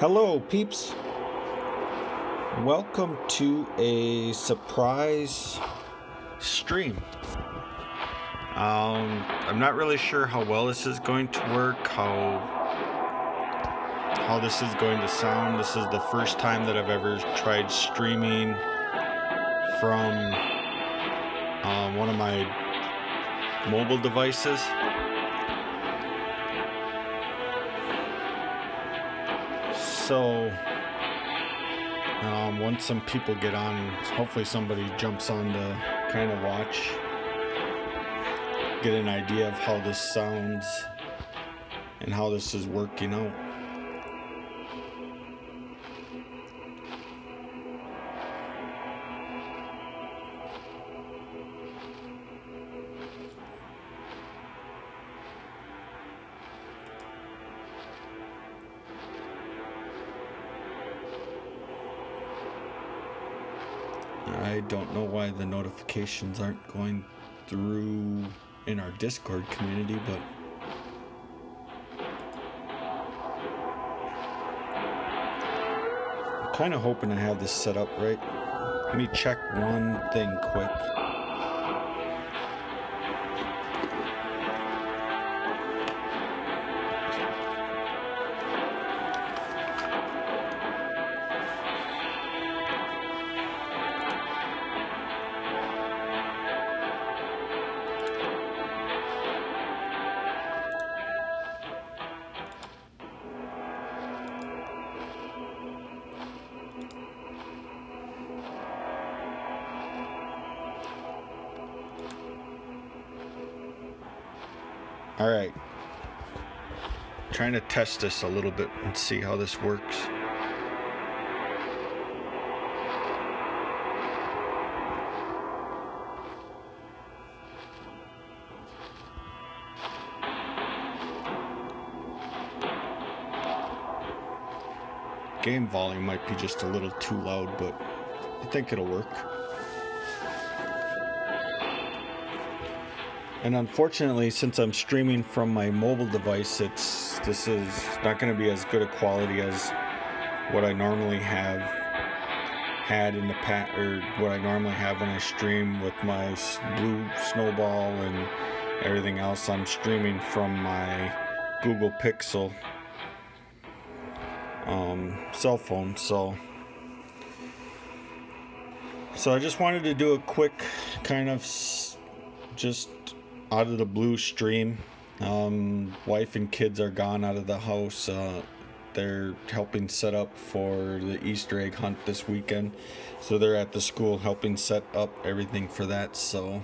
Hello peeps, welcome to a surprise stream. I'm not really sure how well this is going to work, how this is going to sound. This is the first time that I've ever tried streaming from one of my mobile devices. So once some people get on, hopefully somebody jumps on to kind of watch, get an idea of how this sounds and how this is working out. I don't know why the notifications aren't going through in our Discord community, but I'm kind of hoping I have this set up right. Let me check one thing quick. Alright, trying to test this a little bit and see how this works. Game volume might be just a little too loud, but I think it'll work. And unfortunately, since I'm streaming from my mobile device, this is not going to be as good a quality as what I normally have had in the past, or what I normally have when I stream with my blue snowball and everything else. I'm streaming from my Google Pixel cell phone, so I just wanted to do a quick kind of just out of the blue stream. Wife and kids are gone out of the house. They're helping set up for the Easter egg hunt this weekend, so they're at the school helping set up everything for that. So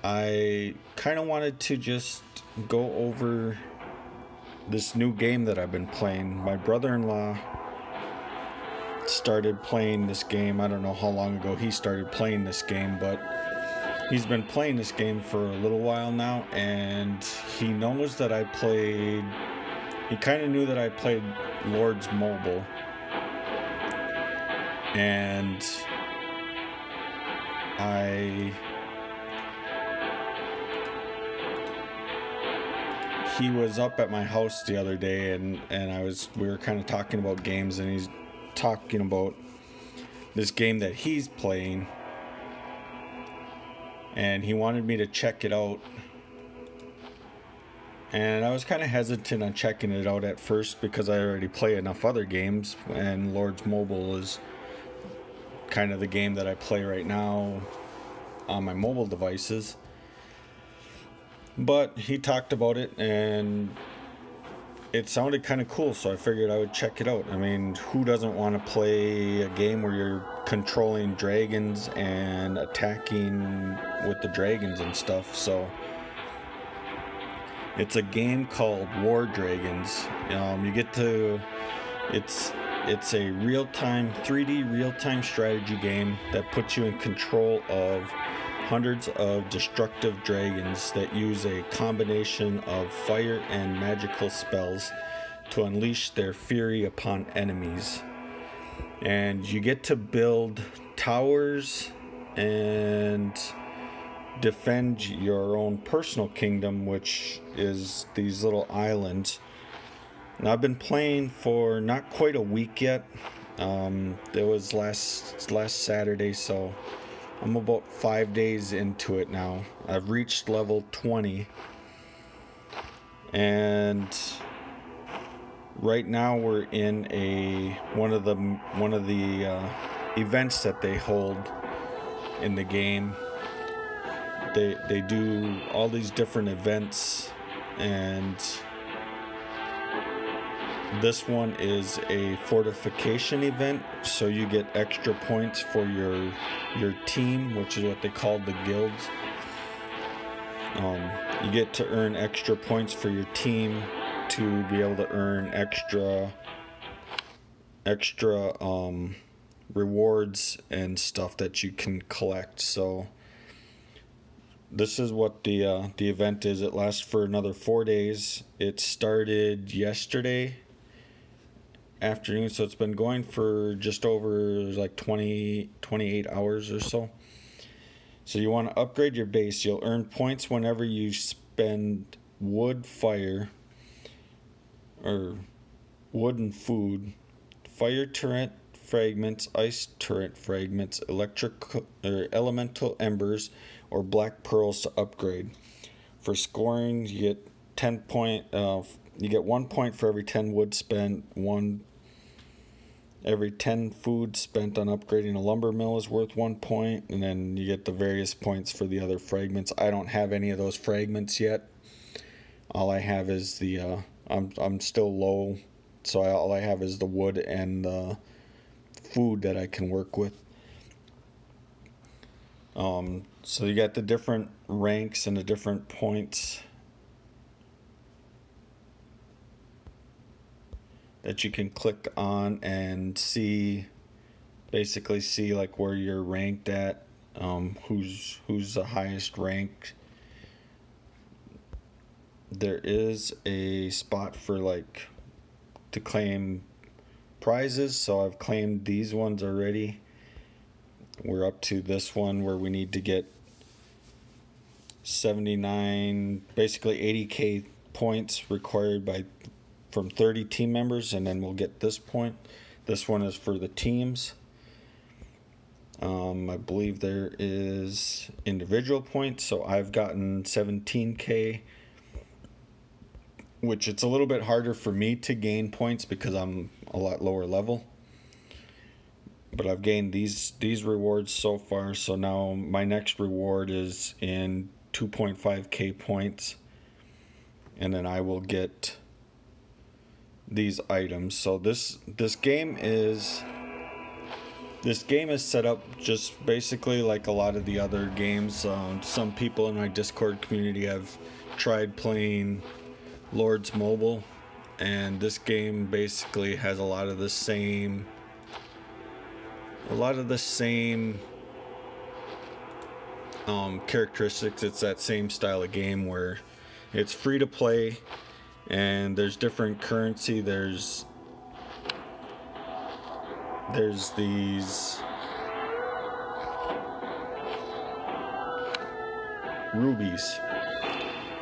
I kind of wanted to just go over this new game that I've been playing. My brother-in-law started playing this game. I don't know how long ago he started playing this game, but he's been playing this game for a little while now, and he knows that I played, he kind of knew that I played Lords Mobile, and he was up at my house the other day, and we were kind of talking about games, and he's talking about this game that he's playing, and he wanted me to check it out. And I was kind of hesitant on checking it out at first because I already play enough other games, and Lords Mobile is kind of the game that I play right now on my mobile devices. But he talked about it and it sounded kind of cool, so I figured I would check it out. I mean, who doesn't want to play a game where you're controlling dragons and attacking with the dragons and stuff? So it's a game called War Dragons. You get to, it's a real-time 3D real-time strategy game that puts you in control of hundreds of destructive dragons that use a combination of fire and magical spells to unleash their fury upon enemies. And you get to build towers and defend your own personal kingdom, which is these little islands Now I've been playing for not quite a week yet. It was last Saturday, so I'm about 5 days into it now. I've reached level 20, and right now we're in one of the events that they hold in the game. They do all these different events, and this one is a fortification event, so you get extra points for your team, which is what they call the guilds. You get to earn extra points for your team to be able to earn extra rewards and stuff that you can collect. So this is what the event is. It lasts for another 4 days. It started yesterday afternoon, so it's been going for just over like 28 hours or so. So you want to upgrade your base. You'll earn points whenever you spend wood, fire, or wood and food, fire turret fragments, ice turret fragments, elemental embers, or black pearls to upgrade. For scoring, you get 10 point. You get 1 point for every 10 wood spent. Every 10 food spent on upgrading a lumber mill is worth 1 point, and then you get the various points for the other fragments. I don't have any of those fragments yet. All I have is the I'm still low, so all I have is the wood and the food that I can work with. So you got the different ranks and the different points that you can click on and basically see like where you're ranked at, who's the highest ranked. There is a spot for like to claim prizes, so I've claimed these ones already. We're up to this one where we need to get 79, basically 80k points required from 30 team members, and then we'll get this point. This one is for the teams. I believe there is individual points, so I've gotten 17k, which it's a little bit harder for me to gain points because I'm a lot lower level. But I've gained these rewards so far, so now my next reward is in 2.5k points, and then I will get these items. So this game is set up just basically like a lot of the other games. Some people in my Discord community have tried playing Lords Mobile, and this game basically has a lot of the same characteristics. It's that same style of game where it's free to play, and there's different currency. There's these rubies.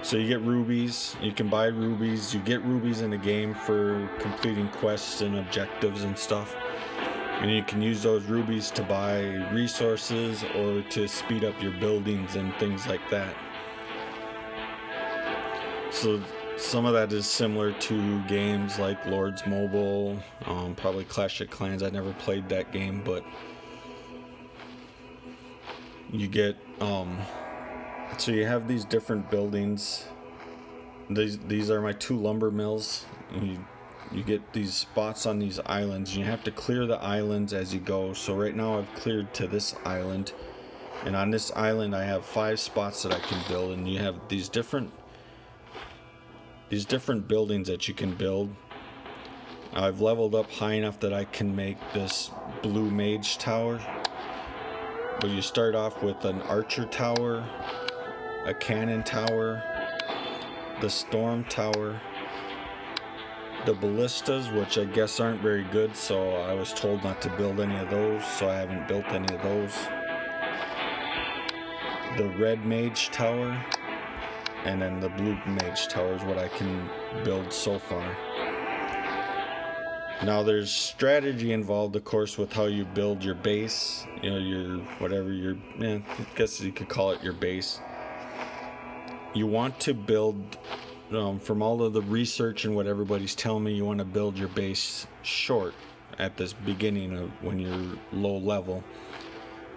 So you get rubies, you can buy rubies, you get rubies in the game for completing quests and objectives and stuff. And you can use those rubies to buy resources or to speed up your buildings and things like that. So some of that is similar to games like Lords Mobile, probably Clash of Clans. I never played that game, but you get so you have these different buildings. These are my 2 lumber mills. You get these spots on these islands, and you have to clear the islands as you go. So right now I've cleared to this island, and on this island I have 5 spots that I can build, and you have these different buildings that you can build. I've leveled up high enough that I can make this blue mage tower, but you start off with an archer tower, a cannon tower, the storm tower, the ballistas, which I guess aren't very good, so I was told not to build any of those, so I haven't built any of those. The red mage tower, and then the blue mage tower is what I can build so far. Now there's strategy involved, of course, with how you build your base. You know, your whatever your, I guess you could call it your base. You want to build, from all of the research and what everybody's telling me, you want to build your base short at this beginning of when you're low level,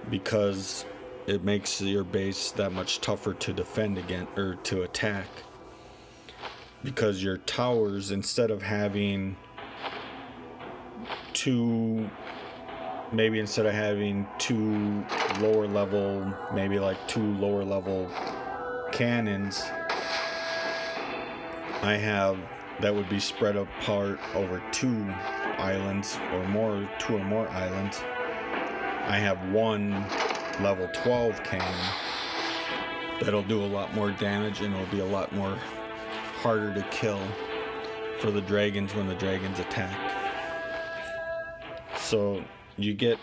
because it makes your base that much tougher to defend against or to attack. Because your towers, instead of having two lower level, maybe like two lower level cannons, I have that would be spread apart over two islands or more, two or more islands. I have one level 12 cannon that'll do a lot more damage, and it'll be a lot more harder to kill for the dragons when the dragons attack. So you get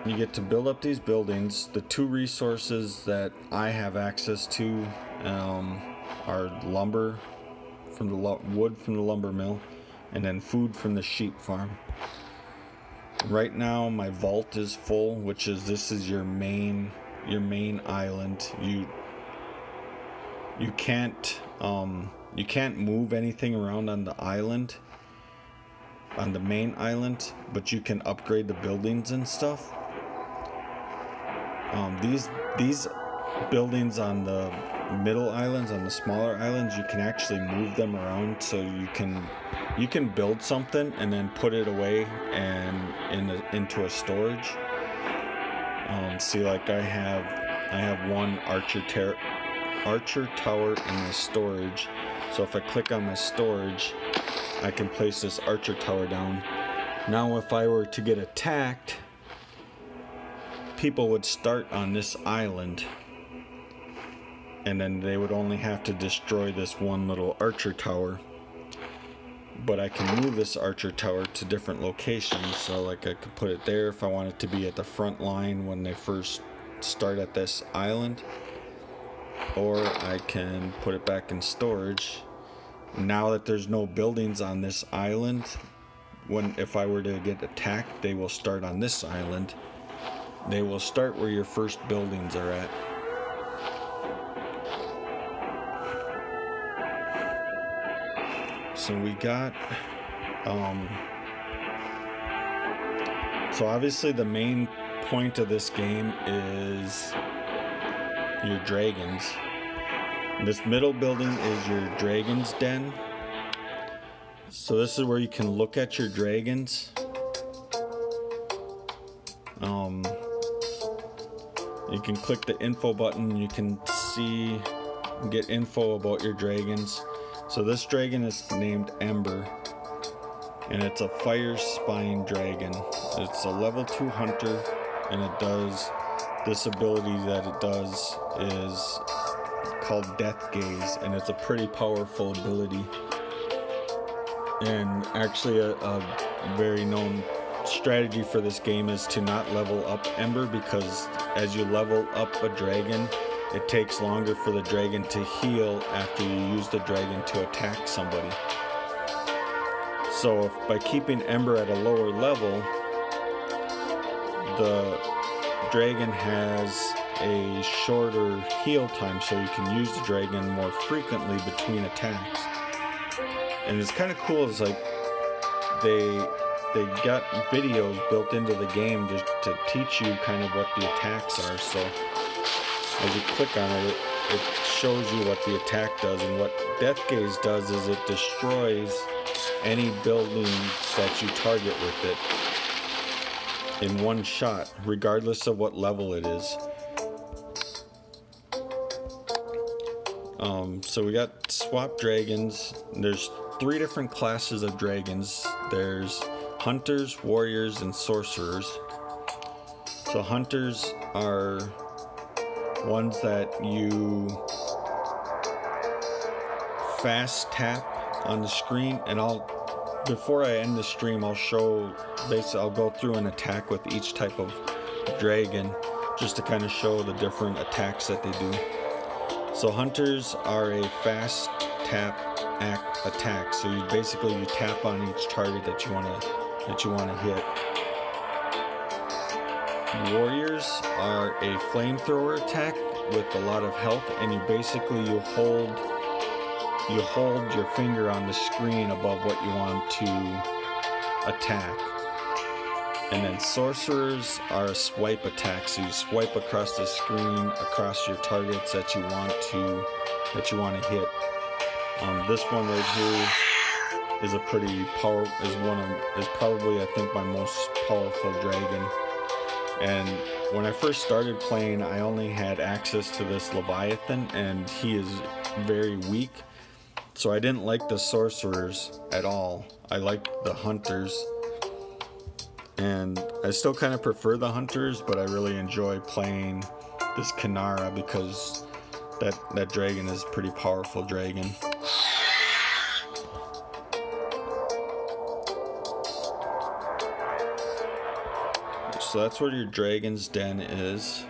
to build up these buildings. The two resources that I have access to are lumber from the wood from the lumber mill, and then food from the sheep farm. Right now my vault is full, which is, this is your main island. You can't move anything around on the island, on the main island, but you can upgrade the buildings and stuff. These buildings on the middle islands, on the smaller islands, you can actually move them around, so you can build something and then put it away and into a storage. See, like I have one archer tower in my storage, so if I click on my storage, I can place this archer tower down. Now if I were to get attacked, people would start on this island, and then they would only have to destroy this one little archer tower. But I can move this archer tower to different locations, so like I could put it there if I want it to be at the front line when they first start at this island, or I can put it back in storage. Now that there's no buildings on this island, if I were to get attacked, they will start on this island. They will start where your first buildings are at. So we got, so obviously the main point of this game is your dragons. This middle building is your dragon's den. So this is where you can look at your dragons. You can click the info button, you can get info about your dragons. So this dragon is named Ember, and it's a fire spine dragon. It's a level 2 hunter, and it does, this ability that it does is called Death Gaze, and it's a pretty powerful ability. And actually a very known strategy for this game is to not level up Ember, because as you level up a dragon, it takes longer for the dragon to heal after you use the dragon to attack somebody. So by keeping Ember at a lower level, the dragon has a shorter heal time, so you can use the dragon more frequently between attacks. And it's kind of cool, it's like they got videos built into the game to teach you kind of what the attacks are. So as you click on it, it shows you what the attack does. And what Death Gaze does is it destroys any building that you target with it in one shot, regardless of what level it is. So we got swap dragons. There's 3 different classes of dragons. There's hunters, warriors, and sorcerers. So hunters are ones that you fast tap on the screen, and before I end the stream, I'll go through and attack with each type of dragon, just to kind of show the different attacks that they do. So hunters are a fast tap, act, attack. So you basically tap on each target that you want to hit. Warriors are a flamethrower attack with a lot of health, and you hold your finger on the screen above what you want to attack. And then sorcerers are a swipe attack, so you swipe across the screen across your targets that you want to hit. This one right here is a pretty is probably, I think, my most powerful dragon. And when I first started playing, I only had access to this Leviathan, and he is very weak. So I didn't like the sorcerers at all. I liked the hunters. And I still kind of prefer the hunters, but I really enjoy playing this Kanara because that dragon is a pretty powerful dragon. So that's where your dragon's den is.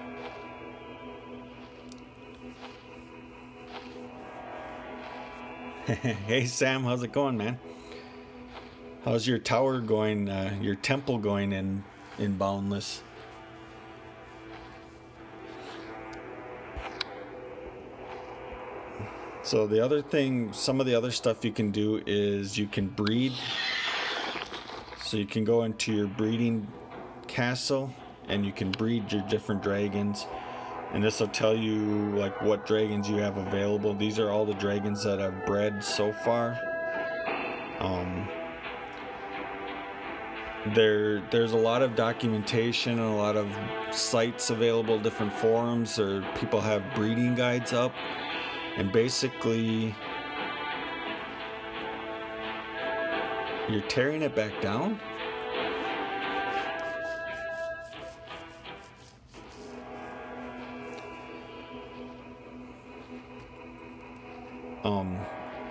Hey Sam, how's it going, man? How's your tower going, your temple going in Boundless? So the other thing, some of the other stuff you can do is you can breed. So you can go into your breeding castle and you can breed your different dragons. And this will tell you like what dragons you have available. These are all the dragons that I've bred so far. There's a lot of documentation and a lot of sites available, different forums, or people have breeding guides up. And basically, you're tearing it back down?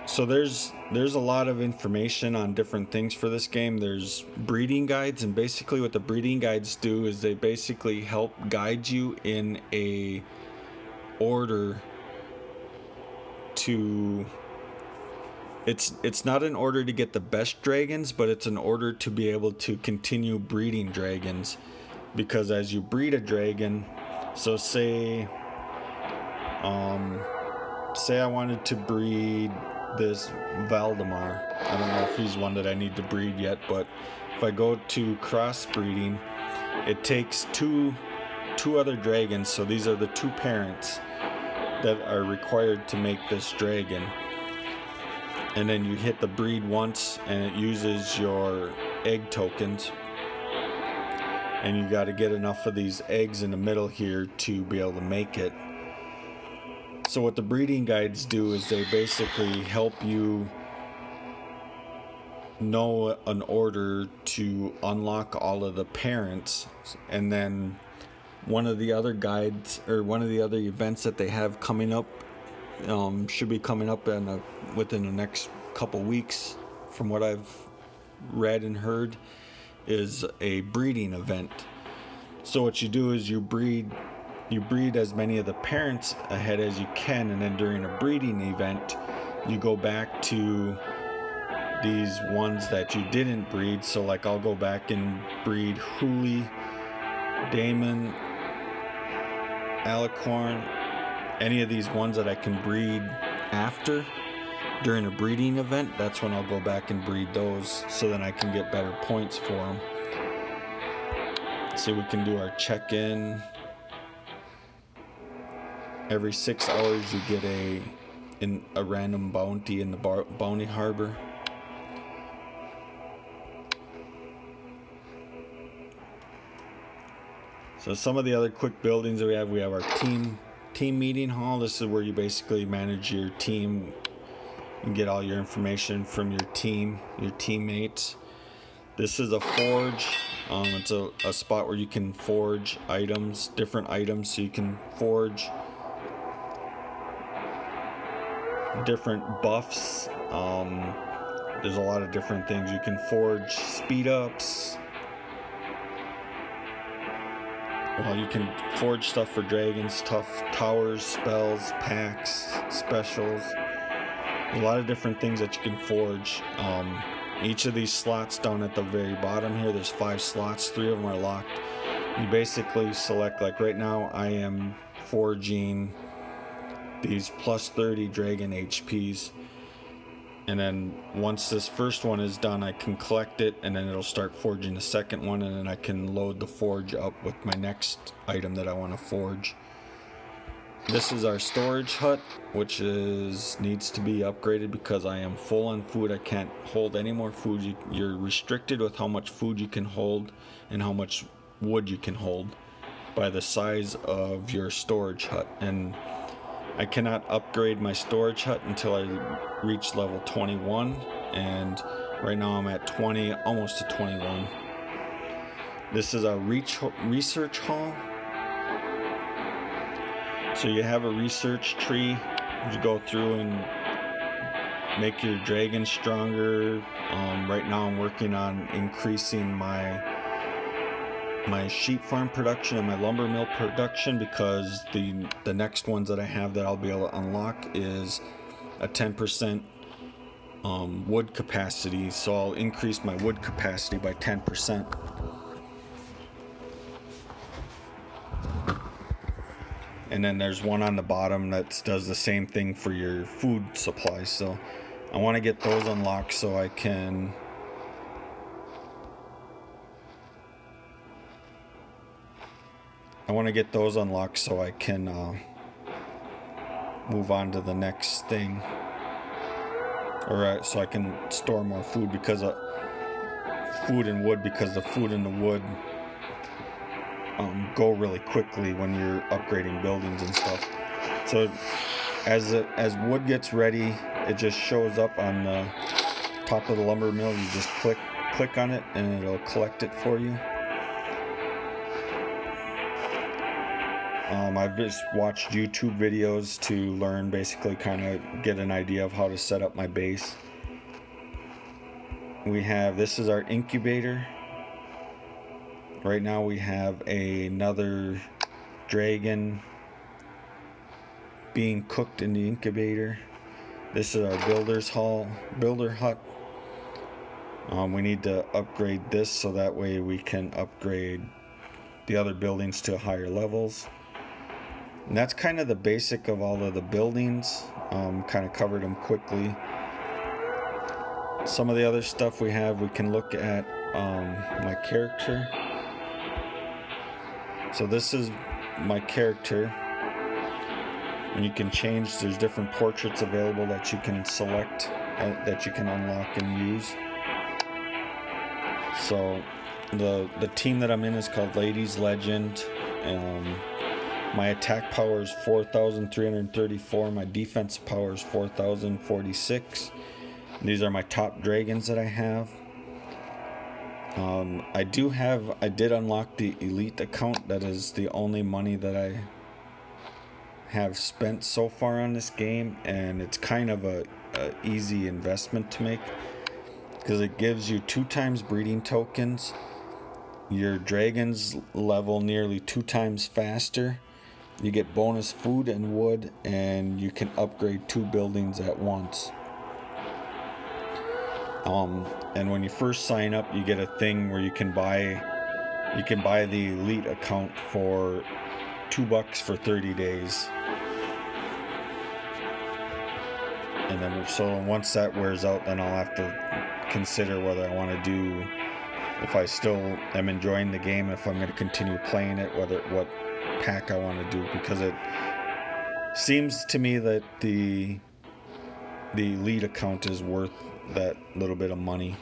So there's a lot of information on different things for this game. There's breeding guides, and basically what the breeding guides do is they basically help guide you in a order to... It's not an order to get the best dragons, but it's an order to be able to continue breeding dragons. Because as you breed a dragon, so say I wanted to breed this Valdemar. I don't know if he's one that I need to breed yet, but if I go to crossbreeding, it takes two other dragons, so these are the two parents that are required to make this dragon. And then you hit the breed once and it uses your egg tokens, and you got to get enough of these eggs in the middle here to be able to make it. So what the breeding guides do is they basically help you know an order to unlock all of the parents. And then one of the other guides, or one of the other events that they have coming up, should be coming up within the next couple weeks, from what I've read and heard, is a breeding event. So what you do is you breed as many of the parents ahead as you can, and then during a breeding event you go back to these ones that you didn't breed. So like I'll go back and breed Huli, Damon, Alicorn, any of these ones that I can breed after during a breeding event. That's when I'll go back and breed those, so then I can get better points for them. So we can do our check-in. Every 6 hours you get a random bounty in the bounty harbor. So some of the other quick buildings that we have our team meeting hall. This is where you basically manage your team and get all your information from your team, your teammates. This is a forge. It's a spot where you can forge items, different items, so you can forge different buffs. There's a lot of different things. You can forge speed ups. Well, you can forge stuff for dragons, tough towers, spells, packs, specials. a lot of different things that you can forge. Each of these slots down at the very bottom here, there's 5 slots, 3 of them are locked. You basically select, like right now I am forging these plus 30 dragon HPs, and then once this first one is done I can collect it, and then it'll start forging the second one, and then I can load the forge up with my next item that I want to forge. This is our storage hut, which needs to be upgraded because I am full on food. I can't hold any more food. You're restricted with how much food you can hold and how much wood you can hold by the size of your storage hut, and I cannot upgrade my storage hut until I reach level 21, and right now I'm at 20, almost to 21. This is our research hall. So you have a research tree. You go through and make your dragon stronger. Right now I'm working on increasing my sheep farm production and my lumber mill production, because the next ones that I have that I'll be able to unlock is a 10% wood capacity, so I'll increase my wood capacity by 10%. And then there's one on the bottom that does the same thing for your food supply, so I want to get those unlocked so I can move on to the next thing, or so I can store more food, because of food and wood, because the food and the wood go really quickly when you're upgrading buildings and stuff. So as wood gets ready, it just shows up on the top of the lumber mill. You just click on it and it'll collect it for you. I've just watched YouTube videos to learn, basically kind of get an idea of how to set up my base. This is our incubator. Right now we have another dragon being cooked in the incubator. This is our builder hut. We need to upgrade this so that way we can upgrade the other buildings to higher levels. And that's kind of the basic of all of the buildings. Kind of covered them quickly. Some of the other stuff we can look at my character. So this is my character, and you can change. There's different portraits available that you can select, that you can unlock and use. So the team that I'm in is called Ladies Legend. My attack power is 4,334. My defense power is 4,046. These are my top dragons that I have. I did unlock the elite account. That is the only money that I have spent so far on this game, and it's kind of a easy investment to make, because it gives you 2 times breeding tokens. Your dragons level nearly 2 times faster. You get bonus food and wood, and you can upgrade 2 buildings at once. And when you first sign up, you get a thing where you can buy the elite account for $2 for 30 days. And then so once that wears out, then I'll have to consider whether I want to do, if I still am enjoying the game, if I'm going to continue playing it, what pack I want to do, because it seems to me that the elite account is worth that little bit of money.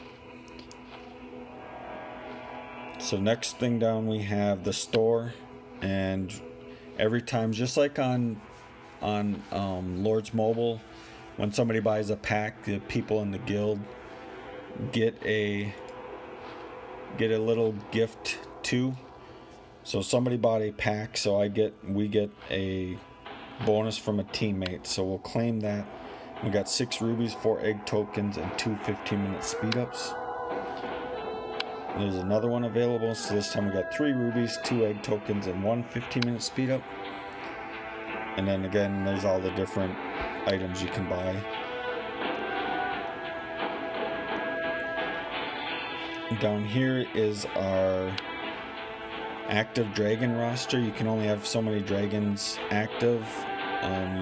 So next thing down, we have the store, and every time, just like on Lords Mobile, when somebody buys a pack, the people in the guild get a little gift too. So somebody bought a pack, so we get a bonus from a teammate. So we'll claim that. We got 6 rubies, 4 egg tokens, and 2 15-minute speed ups. There's another one available, so this time we got 3 rubies, 2 egg tokens, and 1 15-minute speed up. And then again, there's all the different items you can buy. Down here is our active dragon roster. You can only have so many dragons active.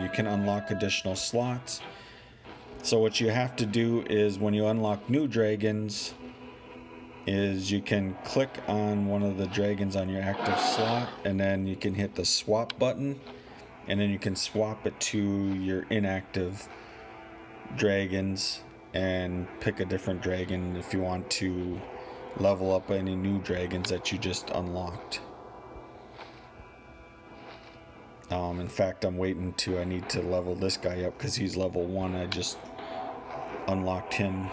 You can unlock additional slots. So what you have to do is when you unlock new dragons is you can click on one of the dragons on your active slot, and then you can hit the swap button, and then you can swap it to your inactive dragons and pick a different dragon if you want to level up any new dragons that you just unlocked. In fact, I need to level this guy up because he's level 1. I just unlocked him.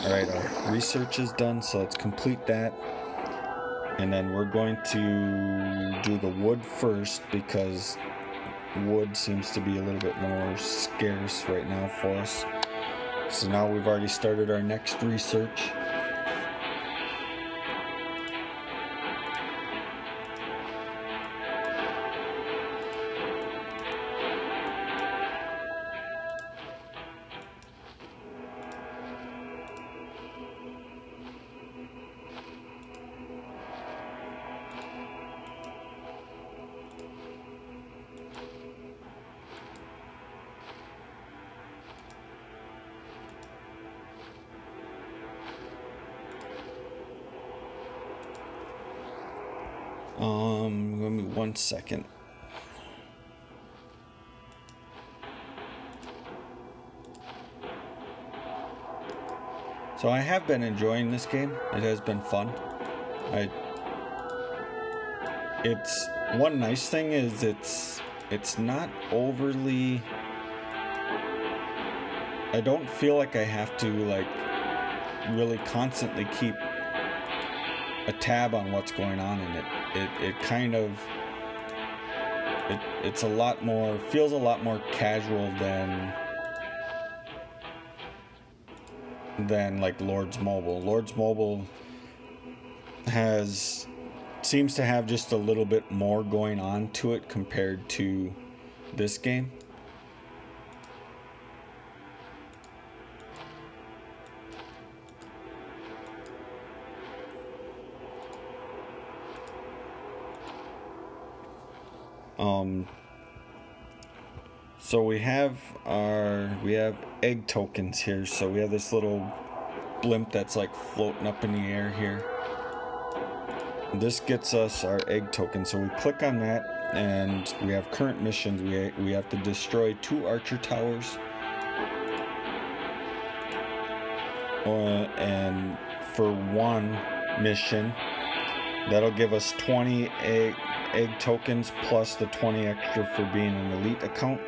Alright, our research is done, so let's complete that. And then we're going to do the wood first because wood seems to be a little bit more scarce right now for us. So now we've already started our next research. Give me 1 second. So I have been enjoying this game. It has been fun. It's one nice thing is it's not overly. I don't feel like I have to like really constantly keep a tab on what's going on in it. It kind of it's a lot more, feels a lot more casual than like Lord's Mobile. Lord's Mobile seems to have just a little bit more going on to it compared to this game. So we have egg tokens here. So we have this little blimp that's like floating up in the air here. This gets us our egg token. So we click on that and we have current missions. We have to destroy 2 archer towers. And for 1 mission, that'll give us 20 egg tokens plus the 20 extra for being an elite account.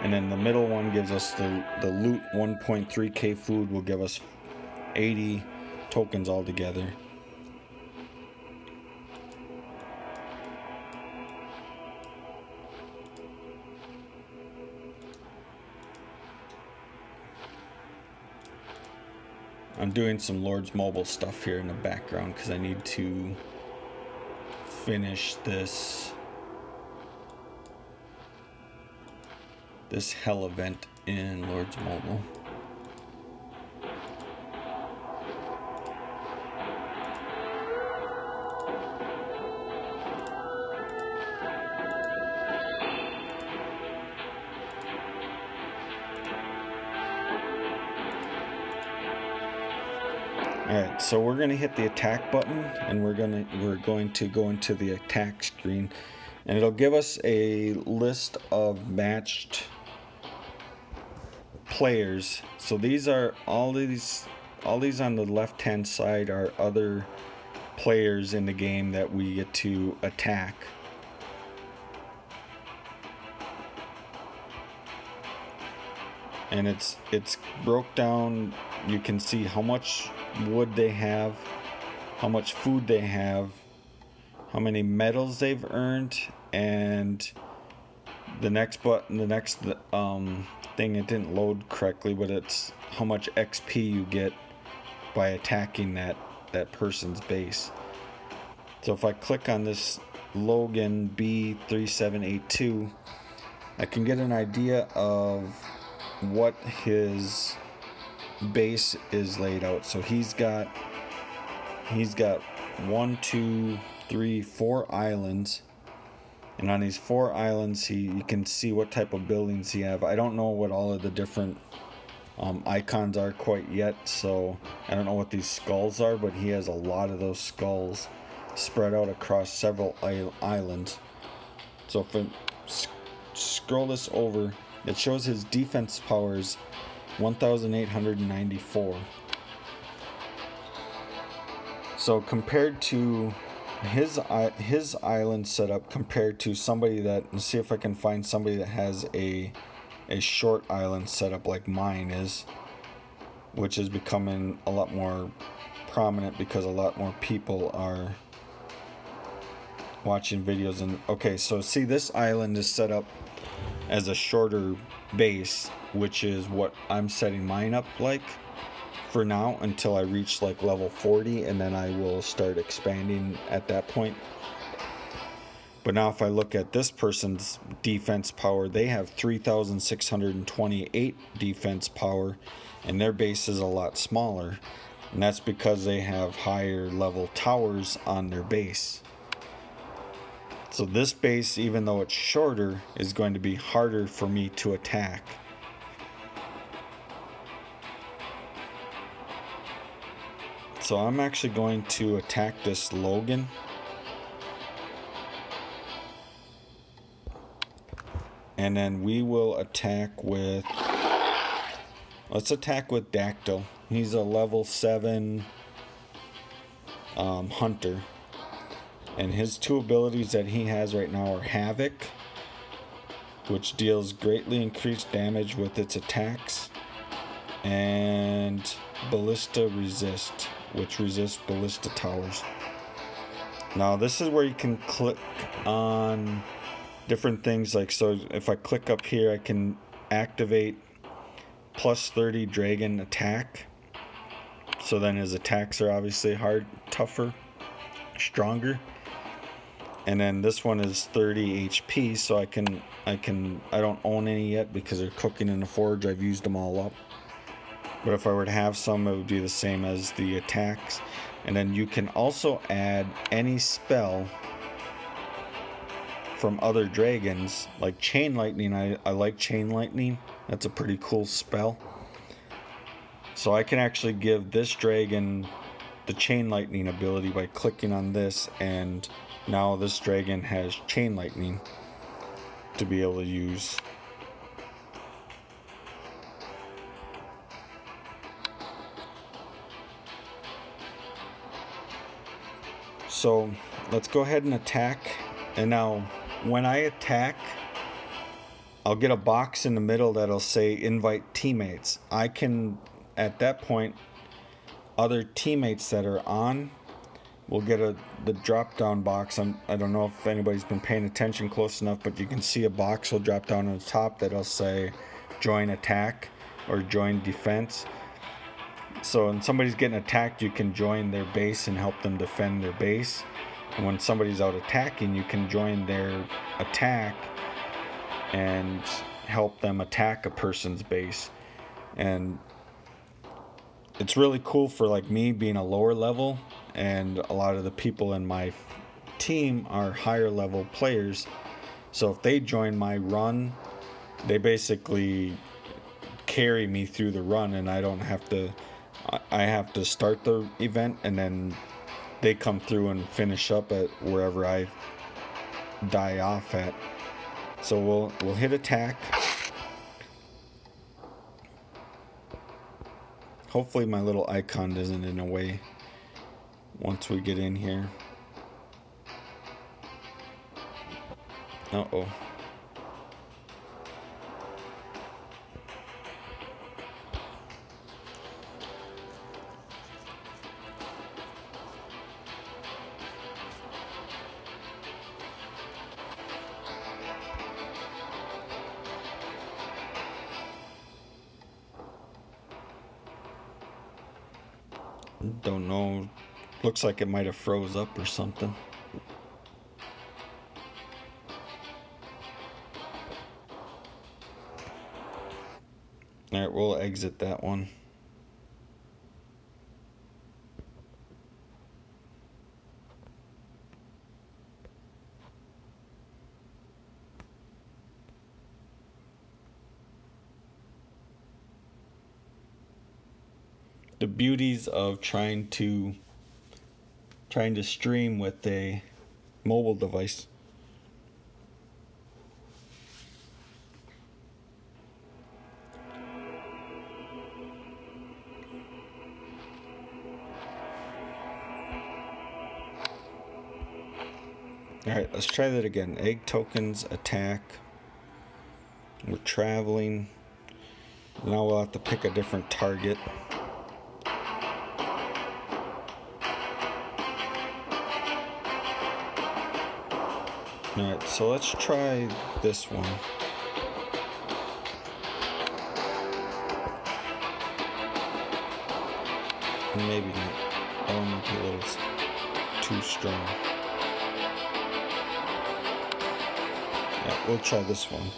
And then the middle one gives us the loot 1.3k food will give us 80 tokens altogether. I'm doing some Lord's Mobile stuff here in the background because I need to finish this hell event in Lord's Mobile. Alright, so we're gonna hit the attack button and we're going to go into the attack screen, and it'll give us a list of matched players. So these are all these on the left hand side are other players in the game that we get to attack. And it's broke down. You can see how much wood they have, how much food they have, how many medals they've earned, and the next thing, it didn't load correctly, but it's how much XP you get by attacking that person's base. So if I click on this Logan B3782, I can get an idea of what his base is laid out. So he's got he's got 1, 2, 3, 4 islands. And on these 4 islands, you can see what type of buildings he have. I don't know what all of the different icons are quite yet, so I don't know what these skulls are, but he has a lot of those skulls spread out across several islands. So if I scroll this over, it shows his defense power is 1,894. So compared to his island setup, compared to somebody that, let's see if I can find somebody that has a short island setup like mine is, which is becoming a lot more prominent because a lot more people are watching videos. And okay, so see, this island is set up as a shorter base, which is what I'm setting mine up like for now until I reach like level 40, and then I will start expanding at that point. But now if I look at this person's defense power, they have 3,628 defense power, and their base is a lot smaller, and that's because they have higher level towers on their base. So this base, even though it's shorter, is going to be harder for me to attack. So I'm actually going to attack this Logan. And then we will attack with, let's attack with Dactyl. He's a level 7 hunter. And his 2 abilities that he has right now are Havoc, which deals greatly increased damage with its attacks, and Ballista Resist, which resists ballista towers. Now this is where you can click on different things, like, so if I click up here, I can activate plus 30 dragon attack. So then his attacks are obviously tougher, stronger. And then this one is 30 HP, so I don't own any yet because they're cooking in the forge. I've used them all up. But if I were to have some, it would be the same as the attacks. And then you can also add any spell from other dragons, like Chain Lightning. I like Chain Lightning. That's a pretty cool spell. So I can actually give this dragon the Chain Lightning ability by clicking on this, and now this dragon has Chain Lightning to be able to use. So let's go ahead and attack. And now when I attack, I'll get a box in the middle that'll say invite teammates. I can, at that point, other teammates that are on will get the drop down box. I don't know if anybody's been paying attention close enough, but you can see a box will drop down on the top that'll say join attack or join defense. So when somebody's getting attacked, you can join their base and help them defend their base. And when somebody's out attacking, you can join their attack and help them attack a person's base. And it's really cool for like me being a lower level, and a lot of the people in my team are higher level players. So if they join my run, they basically carry me through the run, and I don't have to, I have to start the event, and then they come through and finish up at wherever I die off at. So we'll hit attack. Hopefully my little icon isn't in the way once we get in here. Uh-oh. Don't know. Looks like it might have froze up or something. Alright, we'll exit that one. the beauties of trying to stream with a mobile device. Alright, let's try that again. Egg tokens, attack. We're traveling. Now we'll have to pick a different target. Alright, so let's try this one. Maybe not. That one might be a little too strong. Yeah, we'll try this one.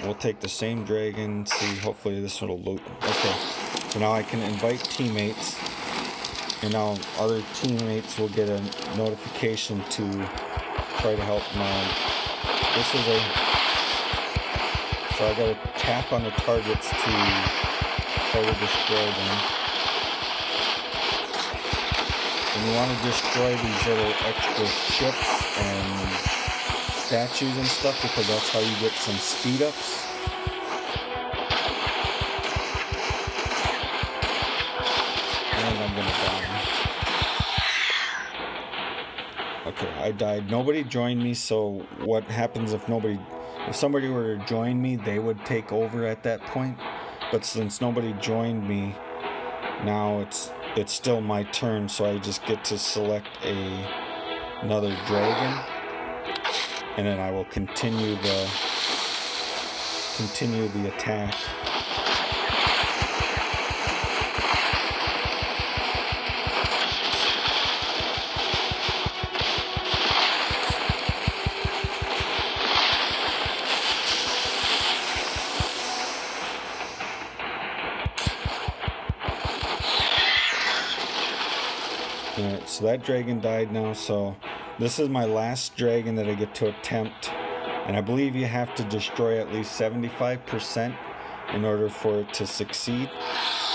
We'll take the same dragon, see, hopefully this one will loot. Okay, so now I can invite teammates, and now other teammates will get a notification to try to help them out. This is so I gotta tap on the targets to try to destroy them. And you want to destroy these little extra ships and statues and stuff, because that's how you get some speed ups. And I'm gonna die. Okay, I died. Nobody joined me, so what happens if somebody were to join me, they would take over at that point. But since nobody joined me, now it's still my turn, so I just get to select another dragon. And then I will continue the attack. Alright, so that dragon died now, so this is my last dragon that I get to attempt, and I believe you have to destroy at least 75% in order for it to succeed.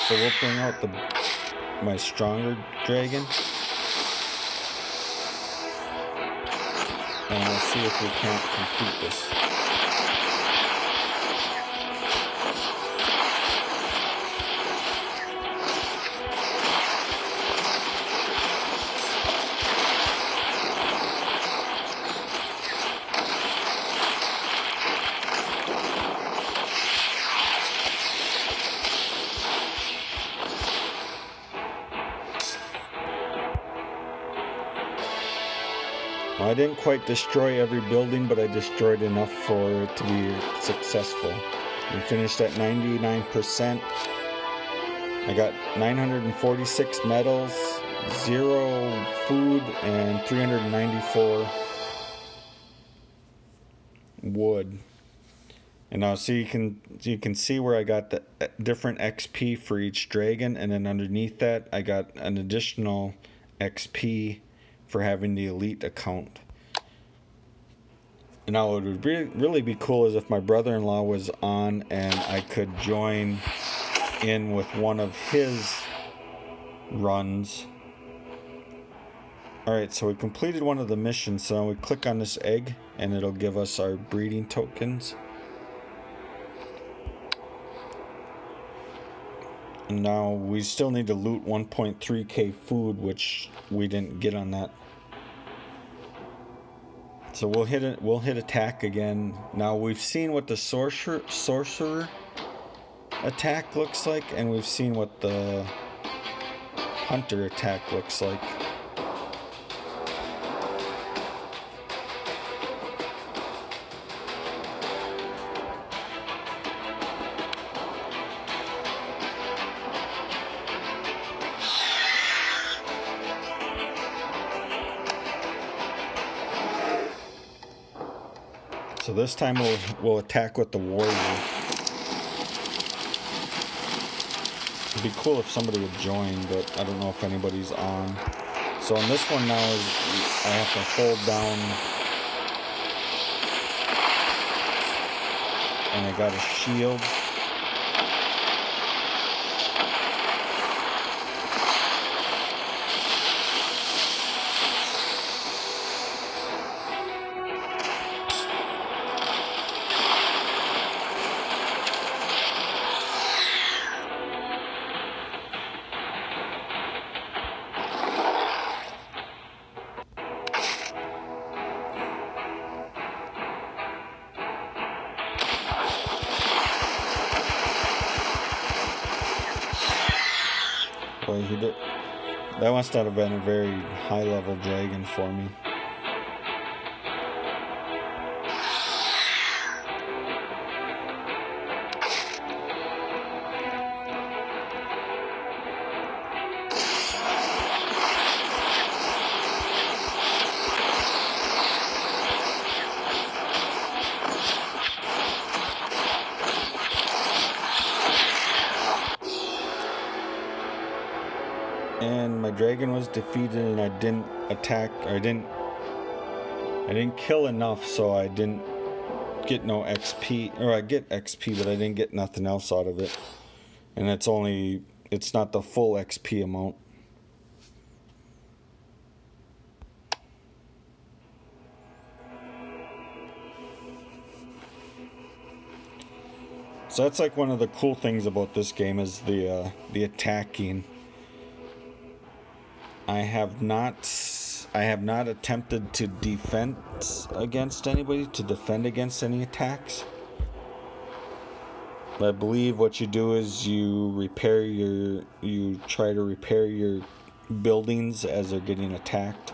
So we'll bring out my stronger dragon, and we'll see if we can't complete this. I didn't quite destroy every building, but I destroyed enough for it to be successful. We finished at 99%. I got 946 medals, 0 food, and 394 wood. And now so you can see where I got the different XP for each dragon, and then underneath that I got an additional XP for having the elite account. Now what would really be cool is if my brother-in-law was on and I could join in with one of his runs. Alright, so we completed one of the missions, so now we click on this egg and it'll give us our breeding tokens. And now we still need to loot 1.3k food, which we didn't get on that. So we'll hit attack again. Now we've seen what the sorcerer attack looks like, and we've seen what the hunter attack looks like. So this time we'll attack with the warrior. It'd be cool if somebody would join, but I don't know if anybody's on. So on this one now is I have to hold down, and I got a shield. boy, he did. That must not have been a very high-level dragon for me. And my dragon was defeated, and I didn't attack, or I didn't kill enough, so I didn't get no XP, or I get XP, but I didn't get nothing else out of it. And it's not the full XP amount. So that's like one of the cool things about this game is the attacking. I have not attempted to defend against any attacks. But I believe what you do is you try to repair your buildings as they're getting attacked.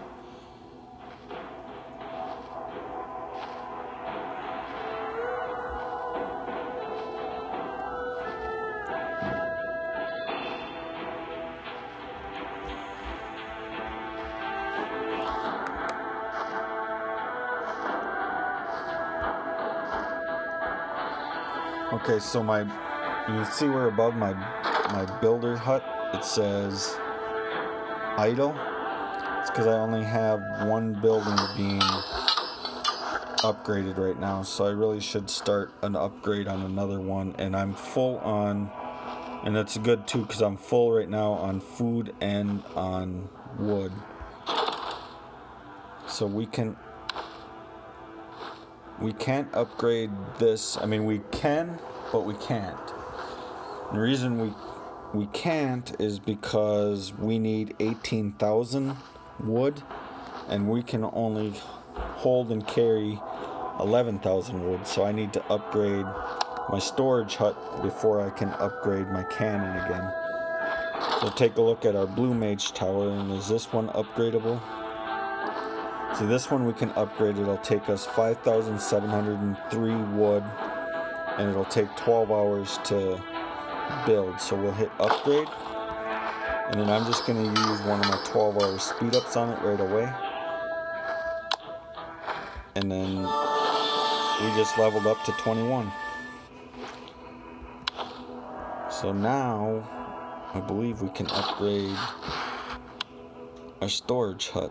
Okay, so you can see where above my builder hut it says idle. It's because I only have one building being upgraded right now, so I really should start an upgrade on another one. And I'm full on, and that's good too because I'm full right now on food and on wood. So we can't upgrade this. I mean, we can, but we can't. And the reason we can't is because we need 18,000 wood, and we can only hold and carry 11,000 wood. So I need to upgrade my storage hut before I can upgrade my cannon again. So take a look at our blue mage tower, and is this one upgradable? See, this one we can upgrade. It'll take us 5,703 wood, and it'll take 12 hours to build. So we'll hit upgrade, and then I'm just going to use one of my 12-hour speed ups on it right away. And then we just leveled up to 21. So now I believe we can upgrade our storage hut.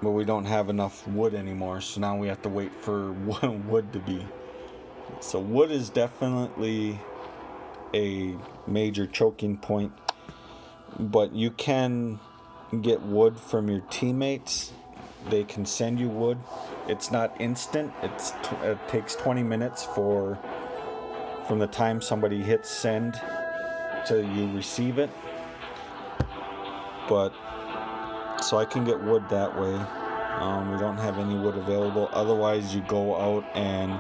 But we don't have enough wood anymore, so now we have to wait for wood to be. So wood is definitely a major choking point, but you can get wood from your teammates. They can send you wood. It's not instant. It takes 20 minutes from the time somebody hits send till you receive it. But so I can get wood that way. We don't have any wood available. Otherwise, you go out and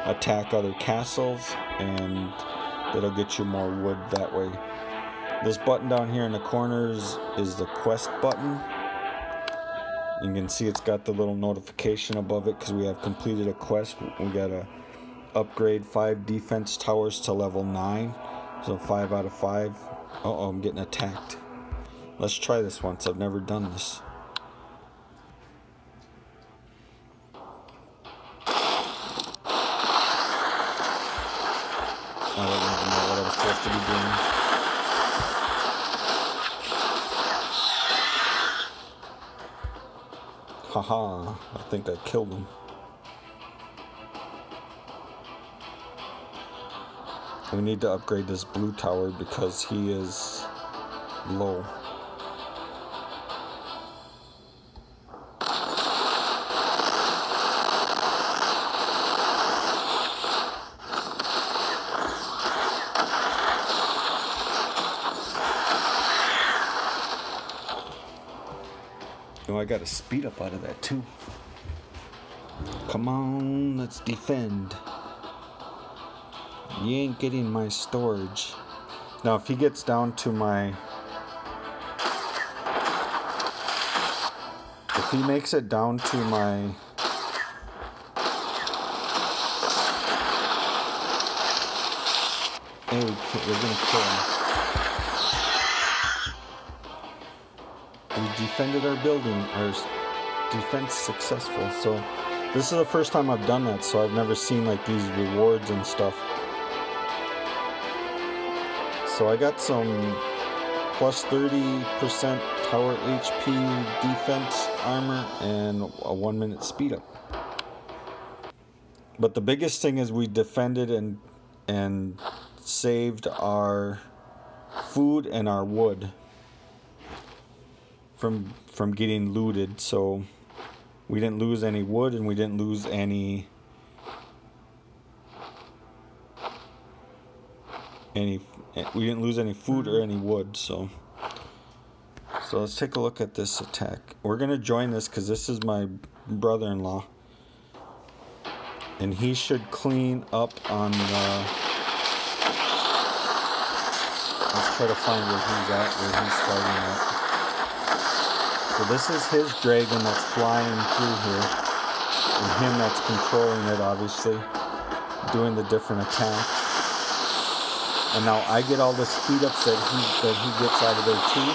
attack other castles, and it'll get you more wood that way. This button down here in the corners is the quest button. You can see it's got the little notification above it because we have completed a quest. We gotta upgrade 5 defense towers to level 9. So 5 out of 5. Uh-oh, I'm getting attacked. Let's try this once. I've never done this. I don't even know what I was supposed to be doing. Haha, I think I killed him. We need to upgrade this blue tower because he is low. Oh, I got a speed up out of that too. Come on, let's defend. You ain't getting my storage. Now if he gets down to my... If he makes it down to my... Hey, we're gonna kill him. We defended our building, our defense successful. So this is the first time I've done that, so I've never seen like these rewards and stuff. So I got some plus 30% tower HP defense armor and a 1 minute speed up. But the biggest thing is we defended and saved our food and our wood from getting looted. So we didn't lose any wood and we didn't lose any food or any wood. So let's take a look at this attack. We're gonna join this because this is my brother-in-law, and he should clean up on the... Let's try to find where he's at, where he's starting at. So this is his dragon that's flying through here, and him that's controlling it, obviously, doing the different attacks. And now I get all the speed ups that he gets out of there too.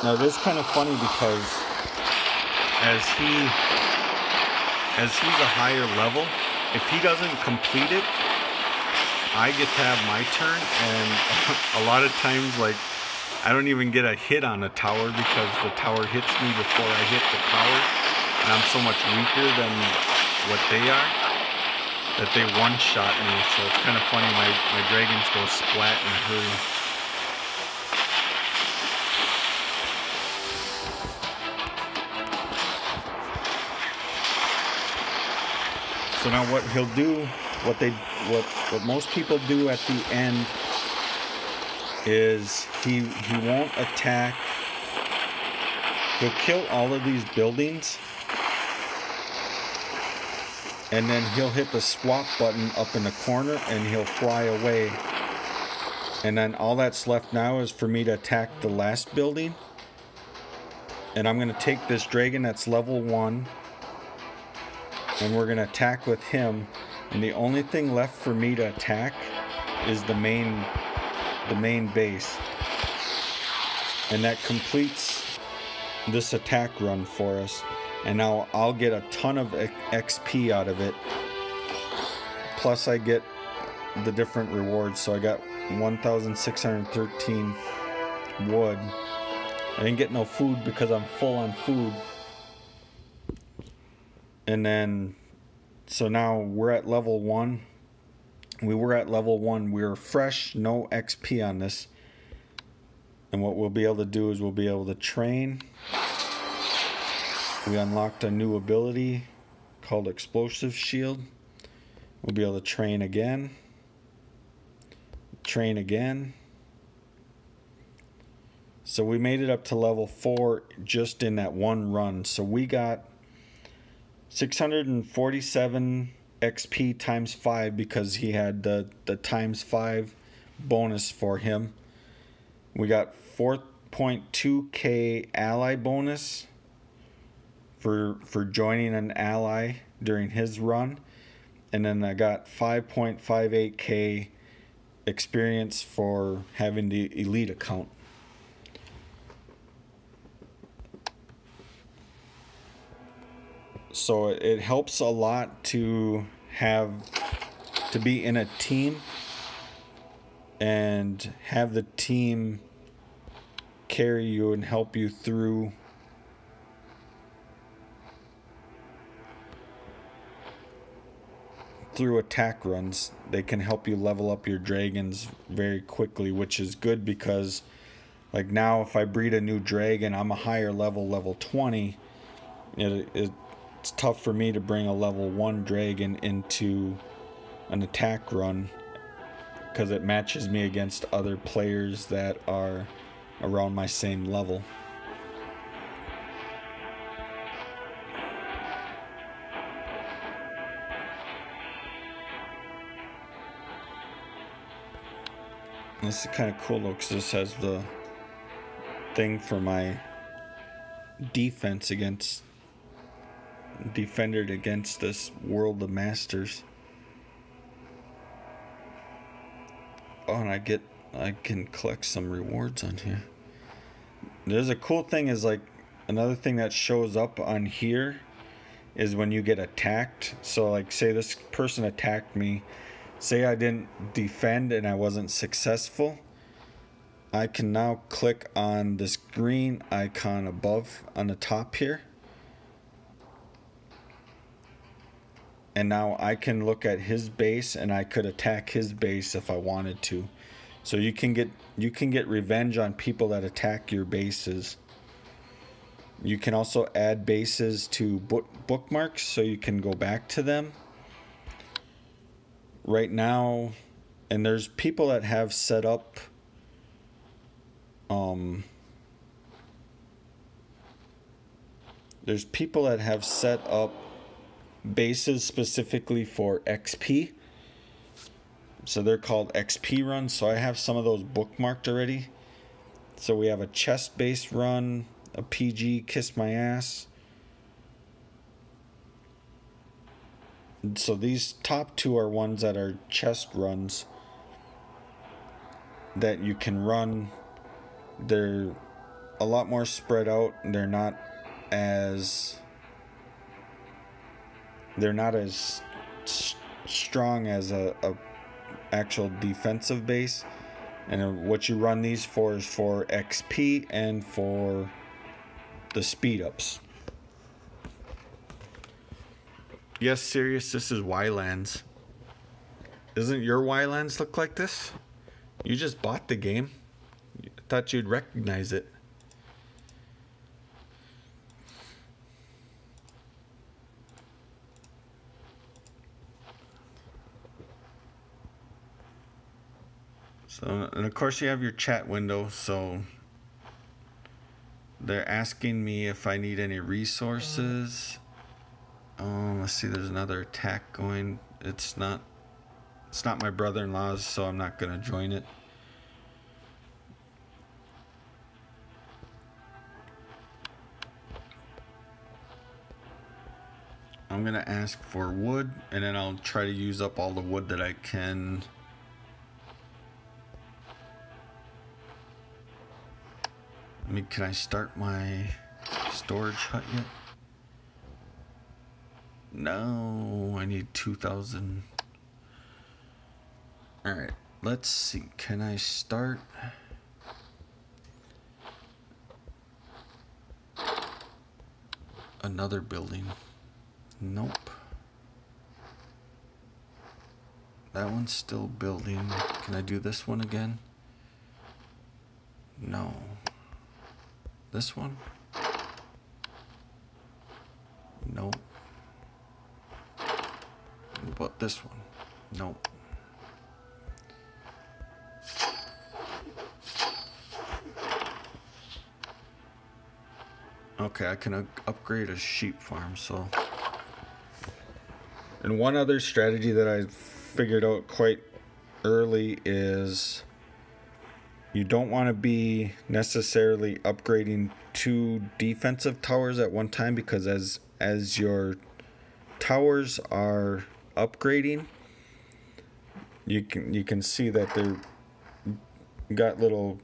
Now this is kind of funny because as he's a higher level, if he doesn't complete it, I get to have my turn, and a lot of times, like, I don't even get a hit on the tower because the tower hits me before I hit the tower, and I'm so much weaker than what they are that they one-shot me. So it's kind of funny, my dragons go splat in a hurry. So now what he'll do, what most people do at the end is he won't attack. He'll kill all of these buildings, and then he'll hit the swap button up in the corner and he'll fly away. And then all that's left now is for me to attack the last building. And I'm going to take this dragon that's level 1. And we're going to attack with him, and the only thing left for me to attack is the main base, and that completes this attack run for us. And now I'll get a ton of XP out of it, plus I get the different rewards. So I got 1,613 wood. I didn't get no food because I'm full on food. And then, so now we're at level 1. We were at level 1. We were fresh, no XP on this. And what we'll be able to do is we'll be able to train. We unlocked a new ability called Explosive Shield. We'll be able to train again. Train again. So we made it up to level 4 just in that one run. So we got 647 XP times 5 because he had the times 5 bonus for him. We got 4.2k ally bonus for joining an ally during his run. And then I got 5.58k experience for having the elite account. So it helps a lot to be in a team and have the team carry you and help you through attack runs. They can help you level up your dragons very quickly, which is good because like now if I breed a new dragon, I'm a higher level 20. it's tough for me to bring a level 1 dragon into an attack run because it matches me against other players that are around my same level. This is kind of cool though, because this has the thing for my defense against defended against this World of Masters. Oh, and I can collect some rewards on here. There's a cool thing is like another thing that shows up on here is when you get attacked. So like say this person attacked me. Say I didn't defend and I wasn't successful. I can now click on this green icon above on the top here. And now I can look at his base and I could attack his base if I wanted to. So you can get revenge on people that attack your bases. You can also add bases to bookmarks so you can go back to them. Right now, and there's people that have set up there's people that have set up bases specifically for XP. So they're called XP runs. So I have some of those bookmarked already. So we have a chest base run, a PG kiss my ass. So these top two are ones that are chest runs that you can run. They're a lot more spread out. They're not as strong as a actual defensive base. And what you run these for is for XP and for the speed ups. Yes, serious, this is Ylands. Doesn't your Ylands look like this? You just bought the game. I thought you'd recognize it. So, and of course you have your chat window, so they're asking me if I need any resources. Let's see, there's another attack going. It's not my brother-in-law's, so I'm not gonna join it. I'm gonna ask for wood, and then I'll try to use up all the wood that I can. I mean, can I start my storage hut yet? No, I need 2,000. Alright, let's see. Can I start? Another building? Nope. That one's still building. Can I do this one again? No. This one? Nope. But this one? Nope. Okay, I can upgrade a sheep farm, so. And one other strategy that I figured out quite early is you don't want to be necessarily upgrading 2 defensive towers at one time, because as your towers are upgrading, you can see that they're got little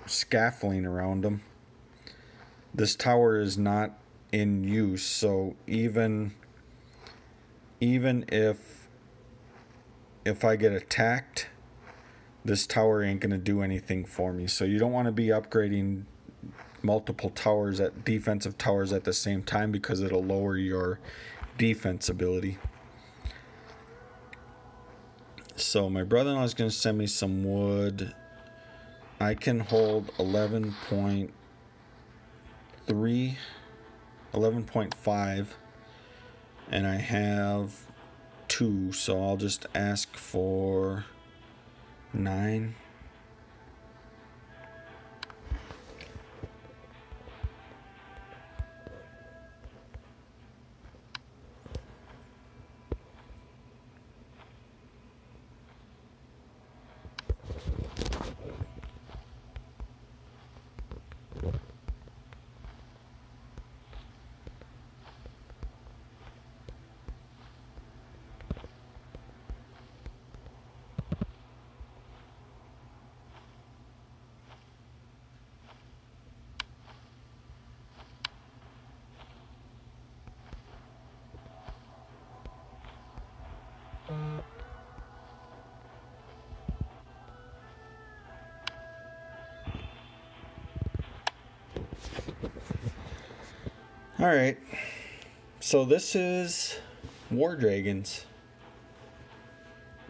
scaffolding around them. This tower is not in use, so even if I get attacked, this tower ain't gonna do anything for me. So you don't want to be upgrading multiple towers defensive towers at the same time, because it'll lower your defense ability. So my brother-in-law is gonna send me some wood. I can hold 11.3, 11.5. and I have 2, so I'll just ask for 9. Alright, so this is War Dragons.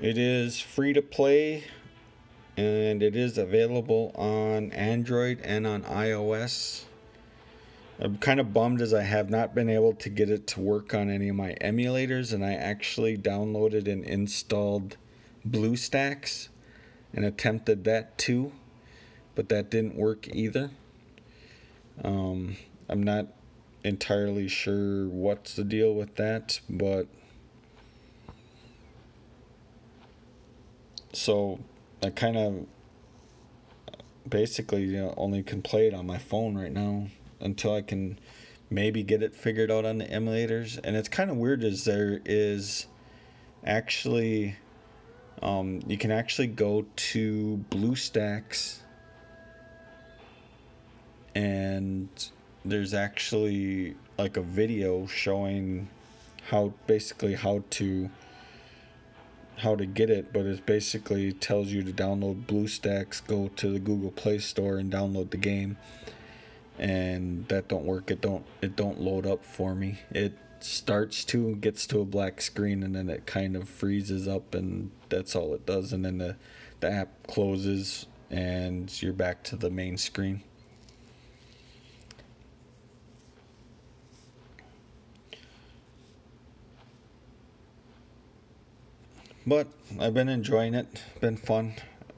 It is free to play, and it is available on Android and on iOS. I'm kind of bummed as I have not been able to get it to work on any of my emulators, and I actually downloaded and installed BlueStacks and attempted that too, but that didn't work either. I'm not entirely sure what's the deal with that, but so I kind of basically only can play it on my phone right now until I can maybe get it figured out on the emulators. And it's kind of weird as there is actually you can actually go to BlueStacks and there's actually like a video showing how to get it, but it basically tells you to download BlueStacks, go to the Google Play Store and download the game, and that don't work. It don't load up for me. It gets to a black screen, and then it kind of freezes up, and that's all it does, and then the app closes and you're back to the main screen. But I've been enjoying it. Been fun.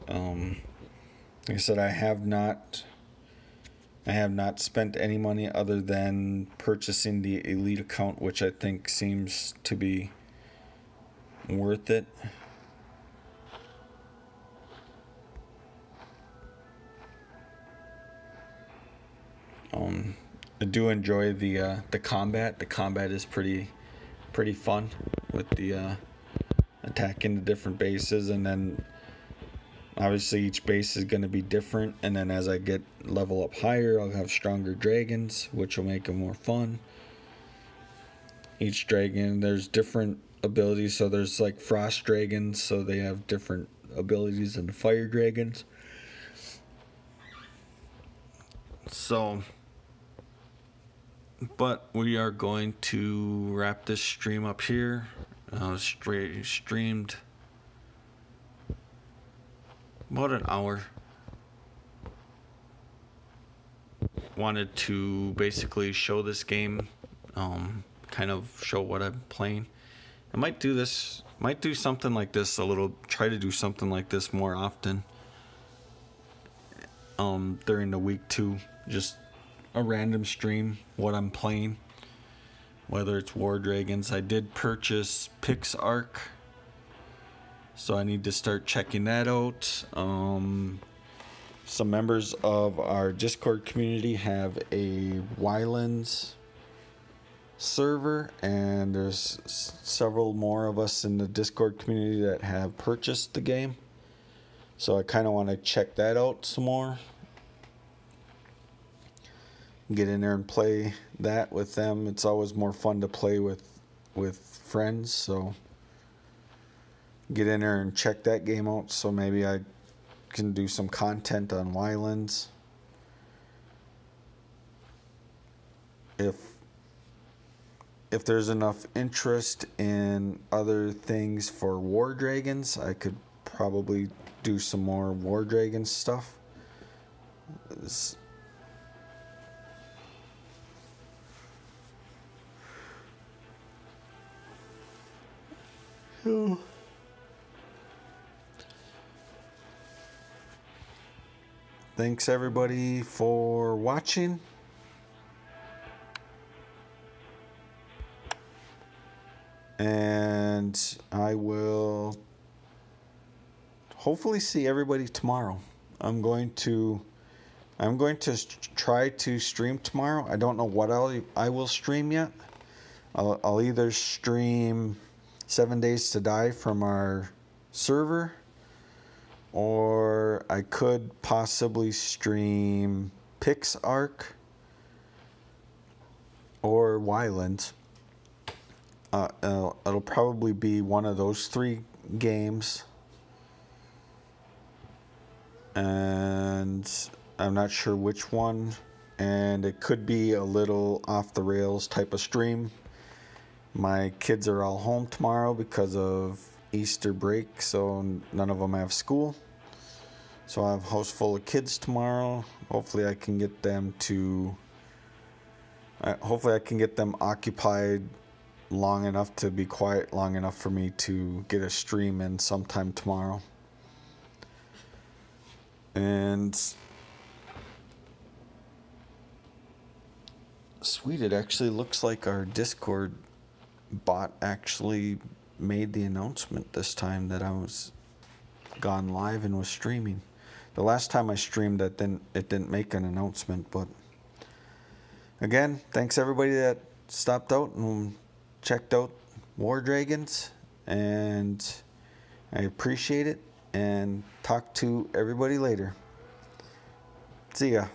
Like I said, I have not spent any money other than purchasing the Elite account, which I think seems to be worth it. I do enjoy the combat. The combat is pretty fun with the attacking the different bases, and then obviously each base is going to be different, and then as I get level up higher, I'll have stronger dragons, which will make it more fun. Each dragon, there's different abilities, so there's like frost dragons, so they have different abilities than the fire dragons. So, but we are going to wrap this stream up here. Streamed about an hour. Wanted to basically show this game, kind of show what I'm playing. I might do something like this try to do something like this more often during the week too. Just a random stream, what I'm playing. Whether it's War Dragons. I did purchase PixArk, so I need to start checking that out. Some members of our Discord community have a Wylands server, and there's several more of us in the Discord community that have purchased the game, so I kind of want to check that out some more. Get in there and play that with them. It's always more fun to play with friends, so get in there and check that game out, so maybe I can do some content on Wylands. If there's enough interest in other things for War Dragons, I could probably do some more War Dragons stuff. So, thanks everybody for watching. And I will hopefully see everybody tomorrow. I'm going to try to stream tomorrow. I don't know what I will stream yet. I'll either stream 7 Days to Die from our server, or I could possibly stream PixArk or Wyland. It'll probably be one of those 3 games, and I'm not sure which one, and it could be a little off the rails type of stream. My kids are all home tomorrow because of Easter break, so none of them have school. So I have a house full of kids tomorrow. Hopefully I can get them occupied long enough to be quiet long enough for me to get a stream in sometime tomorrow. And sweet, it actually looks like our Discord bot actually made the announcement this time that I was gone live and was streaming. The last time I streamed, it didn't make an announcement. But again, thanks everybody that stopped out and checked out War Dragons, and I appreciate it, and talk to everybody later. See ya.